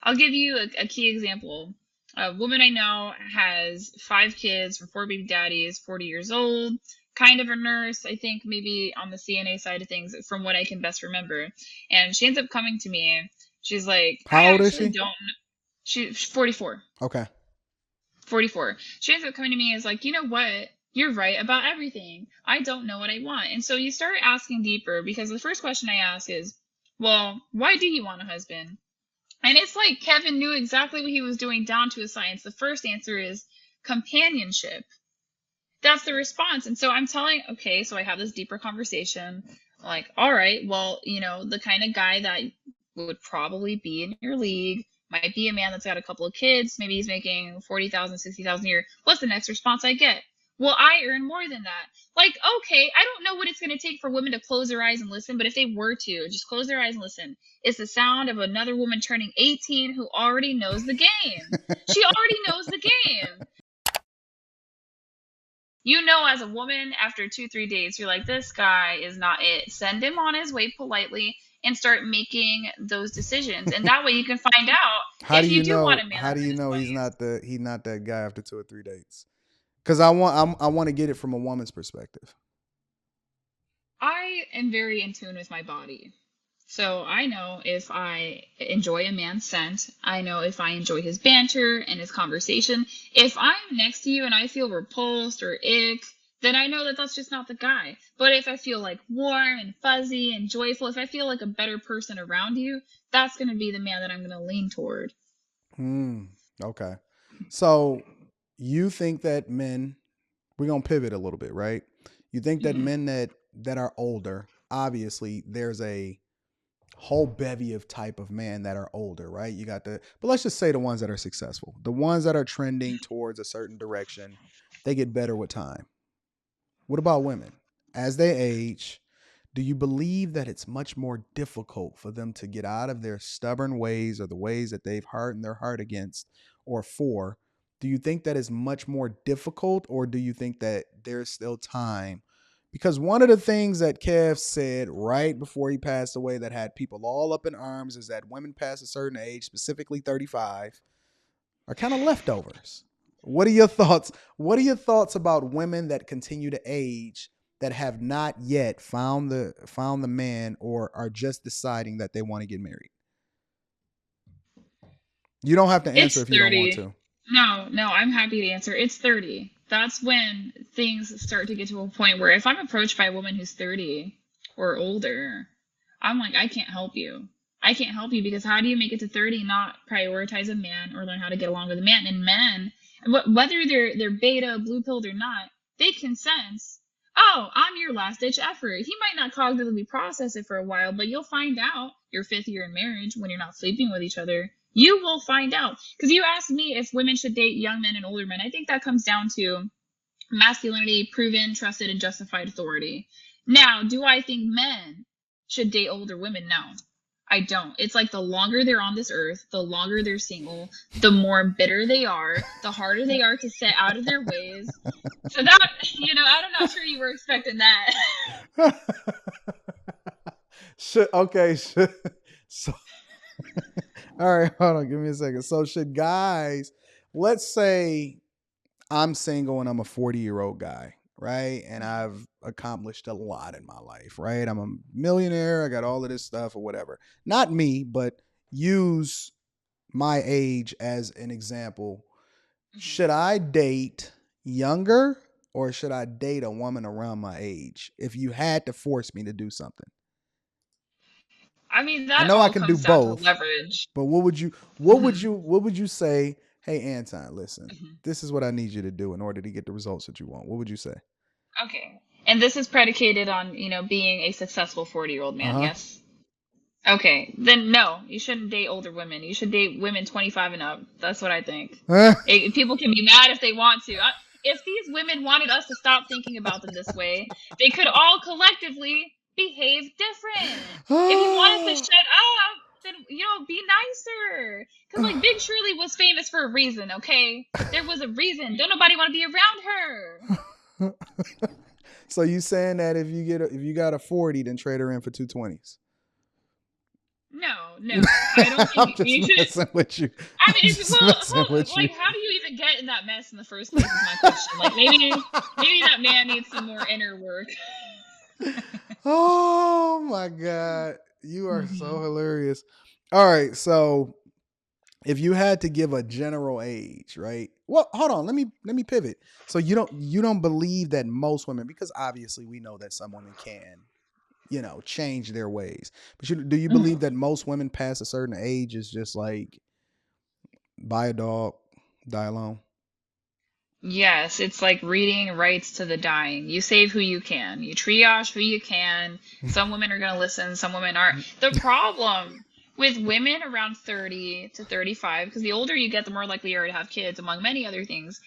I'll give you a key example. A woman I know has 5 kids from 4 baby daddies, 40 years old, kind of a nurse, I think maybe on the CNA side of things, from what I can best remember. And she ends up coming to me. She's like, How I old is actually she? don't. She's 44. Okay. 44. She ends up coming to me and is like, you know what? You're right about everything. I don't know what I want. And so you start asking deeper because the first question I ask is, well, why do you want a husband? And it's like Kevin knew exactly what he was doing down to a science. The first answer is companionship. That's the response. And so I'm telling, okay, so I have this deeper conversation. Like, all right, well, the kind of guy that would probably be in your league might be a man that's got a couple of kids. Maybe he's making 40,000, 60,000 a year. What's the next response I get? Well, I earn more than that. Like, okay, I don't know what it's going to take for women to close their eyes and listen, but if they were to just close their eyes and listen, it's the sound of another woman turning 18 who already knows the game. She already knows the game. As a woman, after 2, 3 days, you're like, this guy is not it. Send him on his way politely and start making those decisions. And that way you can find out How do if you you do want know? a man How do that's in you his know ways. he's not that guy after 2 or 3 dates? Because I want to get it from a woman's perspective. I am very in tune with my body. So I know if I enjoy a man's scent. I know if I enjoy his banter and his conversation. If I'm next to you and I feel repulsed or ick, then I know that that's just not the guy. But if I feel like warm and fuzzy and joyful, if I feel like a better person around you, that's going to be the man that I'm going to lean toward. Hmm. Okay. So you think that men? We're gonna pivot a little bit, right? You think that Hmm. men that are older, obviously, there's a whole bevy of type of man that are older, right? You got but let's just say the ones that are successful, the ones that are trending towards a certain direction, they get better with time. What about women? As they age, do you believe that it's much more difficult for them to get out of their stubborn ways or the ways that they've hardened their heart against or for? Do you think that is much more difficult, or do you think that there's still time? Because one of the things that Kev said right before he passed away that had people all up in arms is that women past a certain age, specifically 35, are kind of leftovers. What are your thoughts? What are your thoughts about women that continue to age that have not yet found the man or are just deciding that they want to get married? You don't have to answer It's if you don't want 30. to. No, no, I'm happy to answer. It's 30. That's when things start to get to a point where if I'm approached by a woman who's 30 or older, I'm like, I can't help you. I can't help you because how do you make it to 30 and not prioritize a man or learn how to get along with a man? And men, whether they're beta, blue pilled or not, they can sense, oh, I'm your last ditch effort. He might not cognitively process it for a while, but you'll find out your 5th year in marriage when you're not sleeping with each other. You will find out. Because you asked me if women should date young men and older men. I think that comes down to masculinity, proven, trusted, and justified authority. Now, do I think men should date older women? No, I don't. It's like the longer they're on this earth, the longer they're single, the more bitter they are, the harder they are to set out of their ways. So that, I'm not sure you were expecting that. Okay. So, all right, hold on. Give me a second. So, should guys, let's say I'm single and I'm a 40-year-old guy, right? And I've accomplished a lot in my life, right? I'm a millionaire. I got all of this stuff or whatever. Not me, but use my age as an example. Should I date younger or should I date a woman around my age if you had to force me to do something? I mean, I that know I all can do comes down to both, leverage. but Hmm. what would you say, "Hey Anton, listen. Hmm. This is what I need you to do in order to get the results that you want." What would you say? Okay. And this is predicated on, being a successful 40-year-old man, Uh-huh. yes? Okay. Then no, you shouldn't date older women. You should date women 25 and up. That's what I think. People can be mad if they want to. If these women wanted us to stop thinking about them this way, they could all collectively behave different. If you want us to shut up, then, be nicer. Because, like, Big Shirley was famous for a reason, okay? There was a reason. Don't nobody want to be around her. So you saying that if you got a 40, then trade her in for 220s? No. I don't I'm think just you should. messing with you. I I'm mean, just messing with you. like, how do you even get in that mess in the first place? Is my question. Like, maybe that man needs some more inner work. Oh my god, you are so Hmm. hilarious. All right, so if you had to give a general age, right? Well, hold on, let me pivot. So you don't believe that most women, because obviously we know that some women can, change their ways. But do you believe that most women past a certain age is just like buy a dog, die alone? Yes, it's like reading rights to the dying. You save who you can. You triage who you can. Some women are going to listen, some women aren't. The problem with women around 30 to 35, because the older you get, the more likely you are to have kids, among many other things,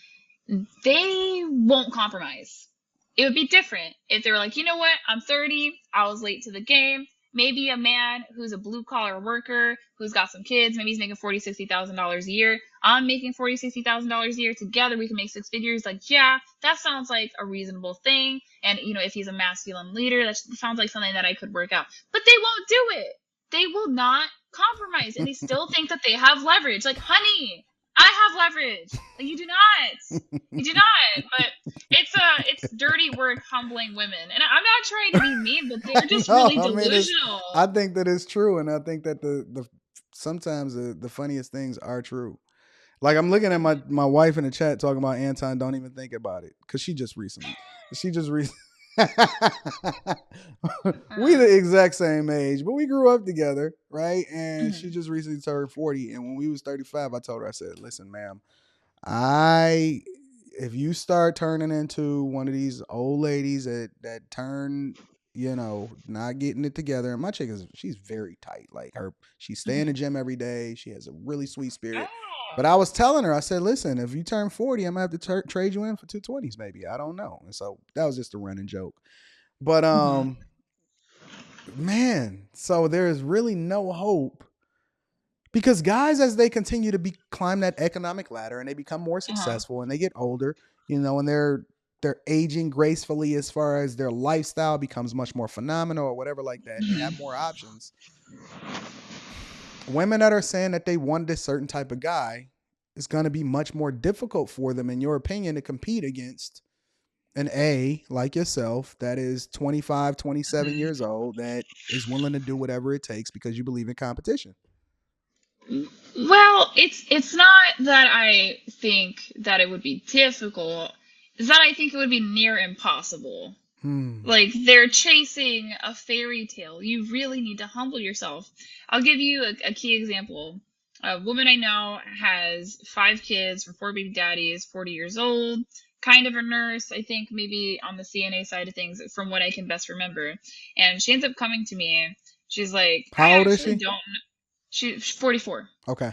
they won't compromise. It would be different if they were like, you know what, I'm 30, I was late to the game. Maybe a man who's a blue collar worker, who's got some kids, maybe he's making $40,000-$60,000 a year. I'm making $40,000-$60,000 a year. Together we can make six figures. Like, yeah, that sounds like a reasonable thing. And if he's a masculine leader, that sounds like something that I could work out. But they won't do it. They will not compromise, and they still think that they have leverage. Like, honey, I have leverage. Like, you do not. You do not. But it's dirty work humbling women. And I'm not trying to be mean, but they're I just know. really I mean, I delusional. think that it's true, and I think that the sometimes the funniest things are true. Like I'm looking at my wife in the chat talking about Anton. Don't even think about it, because she just recently. We Uh, the exact same age, but we grew up together, right? And she mhm. just recently turned 40. And when we was 35, I told her, I said, "Listen, ma'am, I if you start turning into one of these old ladies that turn, not getting it together." And my chick she's very tight. Like she stay in the Mhm. gym every day. She has a really sweet spirit. But I Oh. was telling her, I said, "Listen, if you turn 40, I'm gonna have to trade you in for 220s, maybe. I don't know." And so that was just a running joke. But Mhm. man, so there is really no hope, because guys, as they continue to climb that economic ladder and they become more Uh-huh. successful and they get older, and they're aging gracefully, as far as their lifestyle becomes much more phenomenal or whatever like that, and they have Mhm. more options. Women that are saying that they want this certain type of guy, it's going to be much more difficult for them, in your opinion, to compete against an A like yourself that is 25, 27 years old, that is willing to do whatever it takes because you believe in competition. Well, it's not that I think that it would be difficult. It's that I think it would be near impossible. Hmm. Like, they're chasing a fairy tale. You really need to humble yourself. I'll give you a key example. A woman I know has 5 kids from 4 baby daddies, 40 years old, kind of a nurse, I think maybe on the CNA side of things, from what I can best remember. And she ends up coming to me. She's like, How I old is actually she? don't. She's 44. Okay.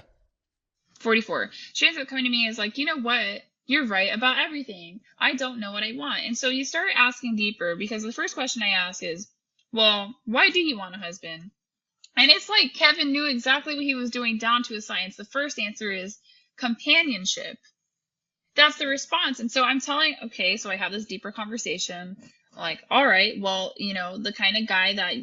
44. She ends up coming to me and is like, you know what? You're right about everything. I don't know what I want. And so you start asking deeper, because the first question I ask is, well, why do you want a husband? And it's like Kevin knew exactly what he was doing down to a science. The first answer is companionship. That's the response. And so I'm telling, okay, so I have this deeper conversation. Like, all right, well, the kind of guy that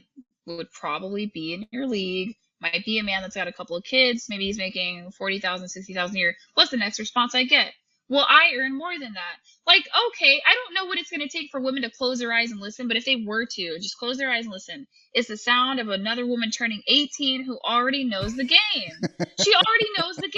would probably be in your league might be a man that's got a couple of kids. Maybe he's making 40,000, 60,000 a year. What's the next response I get? Well, I earn more than that. Like, okay, I don't know what it's going to take for women to close their eyes and listen, but if they were to just close their eyes and listen, it's the sound of another woman turning 18 who already knows the game. She already knows the